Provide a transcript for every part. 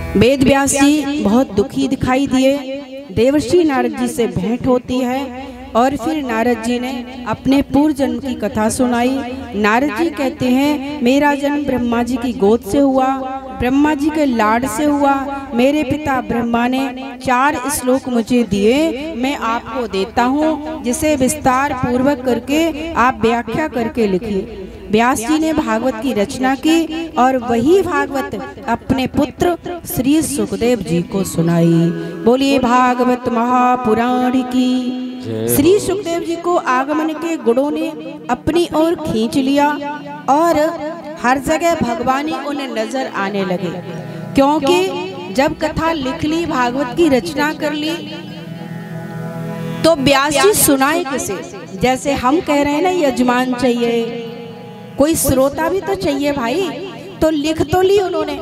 वेद व्यास जी बहुत दुखी दिखाई दिए। देवर्षि नारद जी से भेंट होती है और फिर नारद जी ने अपने पूर्व जन्म की कथा सुनाई। नारद जी कहते हैं, मेरा जन्म ब्रह्मा जी की गोद से हुआ, ब्रह्मा जी के लाड से हुआ। मेरे पिता ब्रह्मा ने 4 श्लोक मुझे दिए, मैं आपको देता हूँ, जिसे विस्तार पूर्वक करके आप व्याख्या करके लिखिए। व्यास जी ने भागवत की रचना की और वही भागवत अपने पुत्र श्री सुखदेव जी को सुनाई। बोलिए भागवत महापुराण की। श्री सुखदेव जी को आगमन के गुणों ने अपनी ओर खींच लिया और हर जगह भगवान ही उन्हें नजर आने लगे, क्योंकि जब कथा लिख ली, भागवत की रचना कर ली, तो व्यास जी सुनाए किसे? जैसे हम कह रहे हैं ना, यजमान चाहिए, कोई श्रोता भी तो चाहिए भाई। तो लिख तो ली उन्होंने,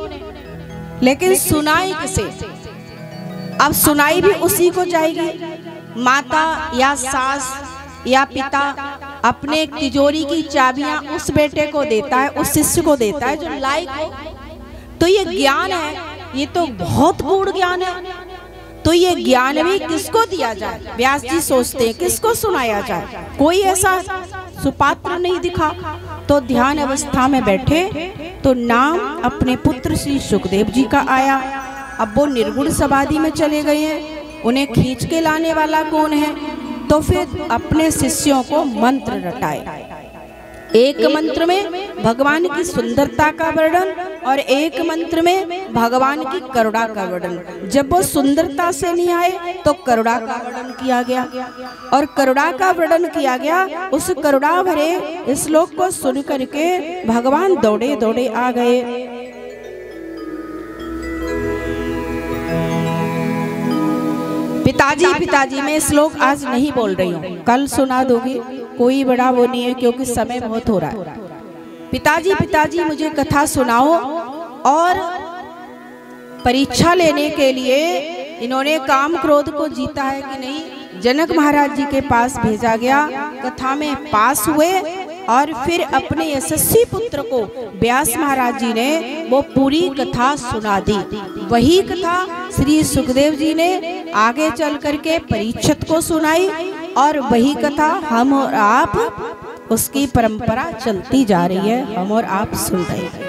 लेकिन सुनाई किसे? अब सुनाई भी उसी को जाएगी। माता या सास या पिता अपने तिजोरी की चाबियां उस बेटे को देता है, उस शिष्य को देता है जो लायक हो। तो ये ज्ञान है, ये तो बहुत गूढ़ ज्ञान है। तो ये ज्ञान भी किसको दिया जाए? व्यास जी सोचते हैं किसको सुनाया जाए। कोई ऐसा सुपात्र नहीं दिखा। तो ध्यान अवस्था में बैठे तो नाम अपने पुत्र श्री सुखदेव जी का आया। अब वो निर्गुण समाधि में चले गए हैं, उन्हें खींच के लाने वाला कौन है? तो फिर अपने शिष्यों को मंत्र रटाए। एक मंत्र में भगवान की सुंदरता का वर्णन और एक मंत्र में भगवान की करुणा का वर्णन। जब वो सुंदरता से नहीं आए तो करुणा का वर्णन किया गया, और करुणा का वर्णन किया गया। उस करुणा भरे श्लोक को सुन करके भगवान दौड़े दौड़े आ गए। पिताजी पिताजी मैं श्लोक आज नहीं बोल रही हूँ, कल सुना दोगी, कोई बड़ा वो नहीं है, क्योंकि समय बहुत हो रहा है। पिताजी पिताजी मुझे कथा सुनाओ। और परीक्षा लेने के लिए इन्होंने काम क्रोध को जीता है कि नहीं, जनक महाराज जी के पास भेजा गया। कथा में पास हुए और फिर अपने यशस्वी पुत्र को व्यास महाराज जी ने वो पूरी कथा सुना दी। वही कथा श्री सुखदेव जी ने आगे चल करके परीक्षित को सुनाई, और वही कथा हम और आप, उसकी परंपरा चलती जा रही है, हम और आप सुन रहे हैं।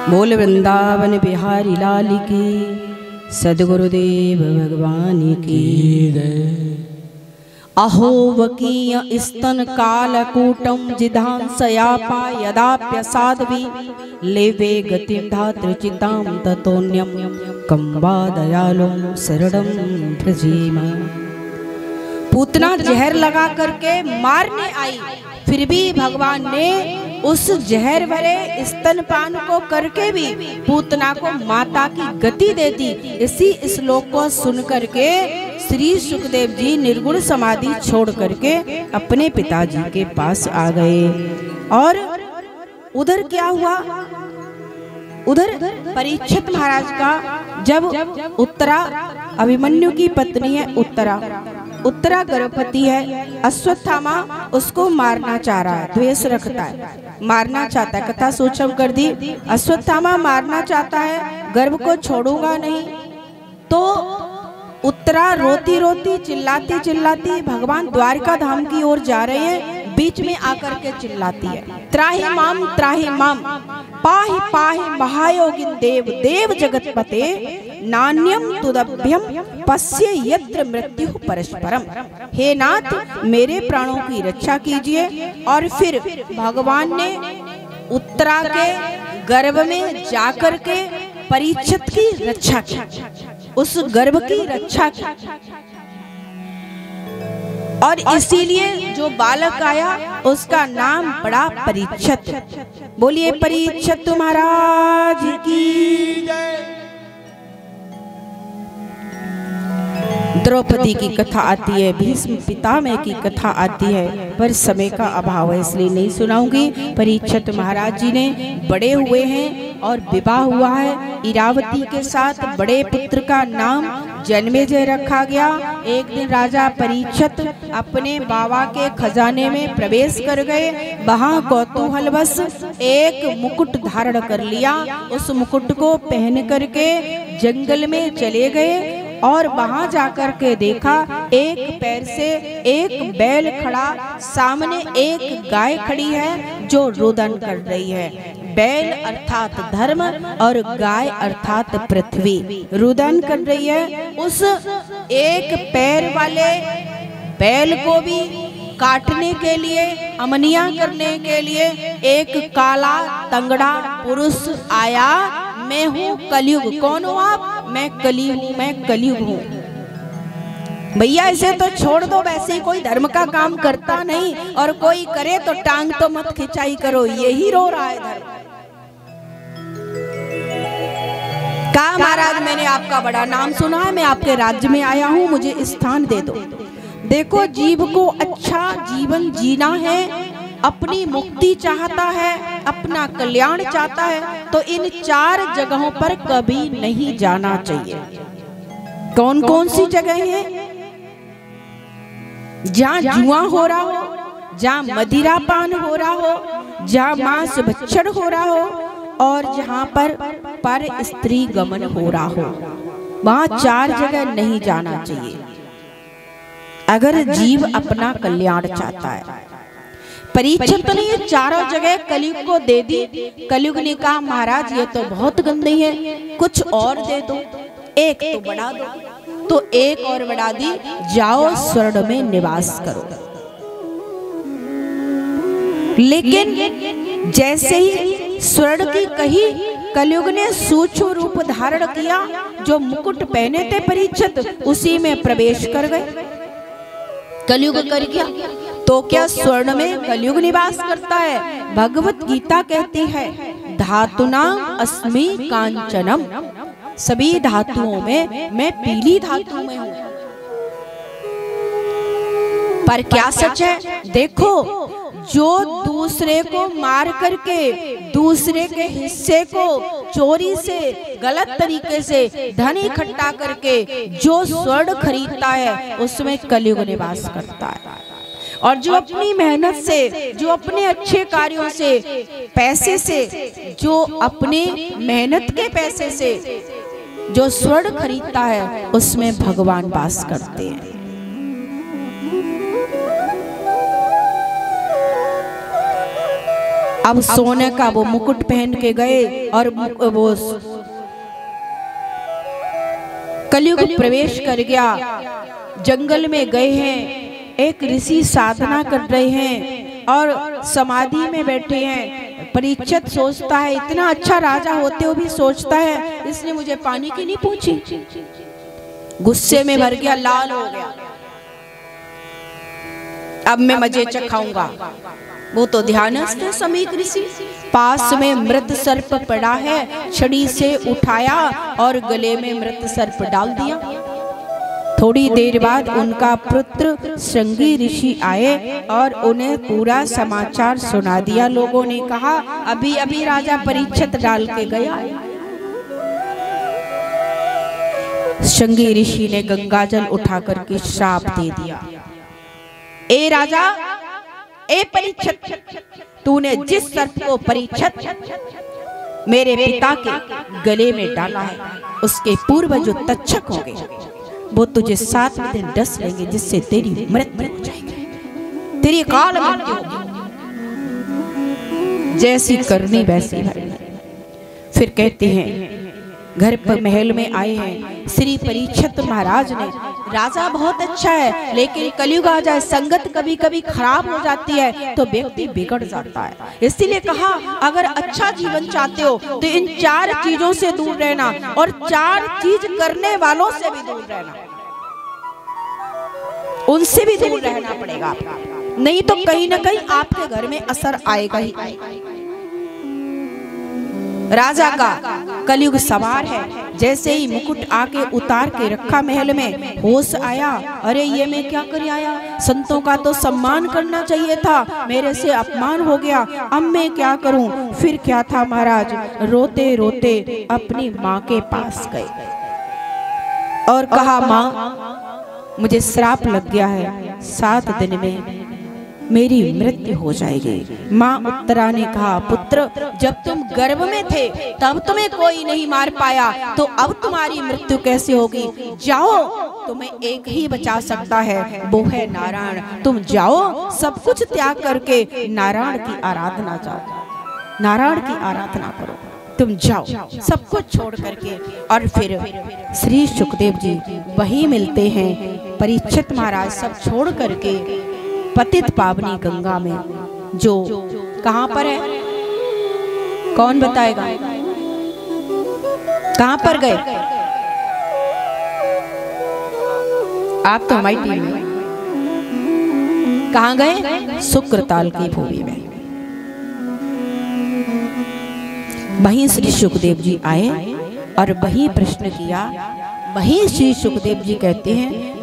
बोल वृंदावन बिहारी लाल की, सद्गुरुदेव भगवान की। अहो वकीय स्तन कालकूटम जिधांसयापा यदाप्यसाध्वी लेवे गतिं धातृचितां ततोन्यं कं वा दयालुं शरणं भजेम। पूतना जहर लगा करके मारने आई, फिर भी भगवान ने उस जहर भरे स्तनपान को करके भी पूतना को माता की गति दे दी। इसी श्लोक को सुन करके श्री सुखदेव जी निर्गुण समाधि छोड़ करके अपने पिताजी के पास आ गए। और उधर क्या हुआ? उधर परीक्षित महाराज का जब उत्तरा, अभिमन्यु की पत्नी है उत्तरा गर्भवती है, अश्वत्थामा उसको मारना चाह रहा है, द्वेष रखता है, मारना चाहता है। कथा सोचम कर दी, अश्वत्थामा मारना चाहता है, गर्भ को छोड़ूंगा नहीं। तो उत्तरा रोती रोती चिल्लाती चिल्लाती भगवान द्वारका धाम की ओर जा रहे हैं, बीच में आकर के चिल्लाती है, त्राहि माम पाहि पाहि महायोगिन देव देव जगतपते नान्यम तुदभ्यम पश्य यत्र मृत्यु परस्परम। हे नाथ मेरे प्राणों की रक्षा कीजिए। और फिर भगवान ने उत्तरा के गर्भ में जाकर के परीक्षित की रक्षा की, उस गर्भ की रक्षा की। और इसीलिए जो बालक आया उसका नाम पड़ा परीक्षित। बोलिए परीक्षित महाराज की जय। द्रौपदी की कथा आती है, भीष्म पितामह की कथा आती है, पर समय का अभाव है इसलिए नहीं सुनाऊंगी। परीक्षित महाराज जी ने बड़े हुए हैं और विवाह हुआ है इरावती के साथ। बड़े पुत्र का नाम जन्मेजय रखा गया। एक दिन राजा परीक्षित अपने बाबा के खजाने में प्रवेश कर गए। वहां कौतूहलवश एक मुकुट धारण कर लिया। उस मुकुट को पहन करके जंगल में चले गए और वहां जाकर के देखा एक पैर से एक बैल खड़ा, सामने एक गाय खड़ी है जो रुदन कर रही है। बैल अर्थात धर्म और गाय अर्थात पृथ्वी रुदन कर रही है। उस एक पैर वाले बैल को भी काटने के लिए, अमनिया करने के लिए एक काला तंगड़ा पुरुष आया। मैं हूँ कलयुग। कौन हो आप? मैं कली हूँ, मैं कलयुग हूँ। भैया इसे तो छोड़ दो, वैसे ही कोई धर्म का काम करता नहीं, और कोई करे तो टांग तो मत खिंचाई करो, यही रो रहा है धर्म। कहा महाराज मैंने आपका बड़ा नाम सुना है, मैं आपके राज्य में आया हूँ, मुझे स्थान दे दो। देखो जीव को अच्छा जीवन जीना है, अपनी मुक्ति चाहता है, अपना कल्याण चाहता है, तो इन 4 जगहों पर कभी नहीं जाना चाहिए। कौन कौन सी जगह है? जहाँ जुआ हो रहा हो, जहाँ मदिरा पान हो रहा हो, जहाँ मांस भक्षण हो रहा हो, और जहाँ पर स्त्री गमन हो रहा हो, वहाँ 4 जगह नहीं जाना चाहिए अगर जीव अपना कल्याण चाहता है। परीक्षित ने ये 4 जगह कलयुग को दे दी। कलयुग ने कहा महाराज ये तो बहुत गंदी है, कुछ और दे दो, एक तो बढ़ा दो। तो एक और बढ़ा दी, जाओ स्वर्ण में निवास करो। लेकिन जैसे ही स्वर्ण की कही, कलयुग ने सूक्ष्म रूप धारण किया। जो मुकुट पहने थे परीक्षित, उसी में प्रवेश कर गए। कलयुग कर गया तो क्या स्वर्ण में कलयुग निवास करता है? भगवत गीता कहती है धातुना अस्मि कांचनम, सभी धातुओं में मैं पीली धातु में हूँ। पर क्या सच है? देखो जो दूसरे को मार करके, दूसरे के हिस्से को चोरी से, गलत तरीके से धन इकट्ठा करके जो स्वर्ण खरीदता है, उसमें कलयुग निवास करता है। और जो अपनी मेहनत से, जो अपने अच्छे कार्यों से, पैसे से, जो अपने मेहनत के पैसे से जो स्वर्ण खरीदता है, उसमें भगवान वास करते हैं। अब सोने का वो मुकुट पहन के गए और वो कलयुग प्रवेश कर गया। जंगल में गए हैं, एक ऋषि साधना कर रहे हैं और समाधि में बैठे हैं। परीक्षित सोचता है इतना अच्छा राजा होते हुए भी सोचता है इसने मुझे पानी की नहीं पूछी। गुस्से में भर गया, लाल हो गया। अब मैं मजे चखाऊंगा। वो तो ध्यानस्थ है समीक ऋषि। पास में मृत सर्प पड़ा है, छड़ी से उठाया और गले में मृत सर्प डाल दिया। थोड़ी देर बाद उनका पुत्र श्रृंगी ऋषि आए और उन्हें पूरा समाचार सुना दिया। लोगों ने कहा अभी अभी राजा परीक्षित डाल के गया। श्रृंगी ऋषि ने गंगाजल उठा करके श्राप दे दिया, ए राजा, ए परीक्षित, तूने जिस सर्प को परीक्षित मेरे पिता के गले में डाला है, उसके पूर्व जो तक्षक होंगे वो तुझे 7 दिन डस लेंगे, जिससे तेरी मृत्यु हो जाएगी, तेरी काल मृत्यु होगी। जैसी करनी वैसी है। फिर कहते हैं घर पर महल में आए हैं श्री परीक्षित महाराज ने। राजा बहुत अच्छा है, लेकिन कलयुग आ जाए, संगत कभी कभी खराब हो जाती है तो व्यक्ति बिगड़ जाता है। इसीलिए कहा अगर अच्छा जीवन चाहते हो तो इन 4 चीजों से दूर रहना, और 4 चीज करने वालों से भी दूर रहना, उनसे भी दूर रहना पड़ेगा आपको, नहीं तो कहीं ना कहीं आपके घर में असर आएगा ही आएगा। राजा का कलयुग सवार है। जैसे ही मुकुट आके उतार के रखा महल में, होश आया, अरे ये मैं क्या कर आया, संतों का तो सम्मान करना चाहिए था, मेरे से अपमान हो गया, अब मैं क्या करूं। फिर क्या था महाराज, रोते रोते अपनी माँ के पास गए। और कहा, माँ मुझे श्राप लग गया है, 7 दिन में मेरी मृत्यु हो जाएगी। माँ उत्तरा ने कहा, पुत्र जब तुम गर्भ में थे तब तुम्हें कोई नहीं मार पाया, तो अब तुम्हारी मृत्यु कैसे होगी? जाओ, तुम्हें एक ही बचा सकता है, वो है नारायण। तुम जाओ, सब कुछ त्याग करके नारायण की आराधना जाओ, नारायण की आराधना करो। तुम जाओ सब कुछ छोड़ करके। और फिर श्री सुखदेव जी वही मिलते हैं। परीक्षित महाराज सब छोड़ करके पतित पावनी गंगा में, जो कहां पर है, कौन बताएगा? कहां पर गए? आप तो हमारी टीम में। कहां गए? शुक्रताल की भूमि में। वहीं श्री सुखदेव जी आए और वहीं प्रश्न किया। वहीं श्री सुखदेव जी कहते हैं,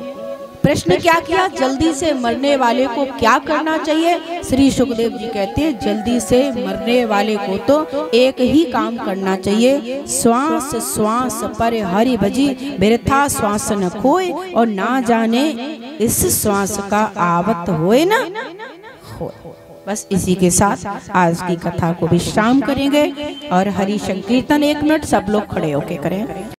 प्रश्न क्या किया? जल्दी से मरने वाले को क्या करना चाहिए? श्री सुखदेव जी कहते हैं, जल्दी से मरने वाले को तो एक ही काम करना चाहिए, श्वास श्वास पर हरि भजी, व्यर्था श्वास न खोए, और ना जाने इस श्वास का आवत होए ना हो। बस इसी के साथ आज की कथा को विश्राम करेंगे और हरि संकीर्तन 1 मिनट सब लोग खड़े होके करें।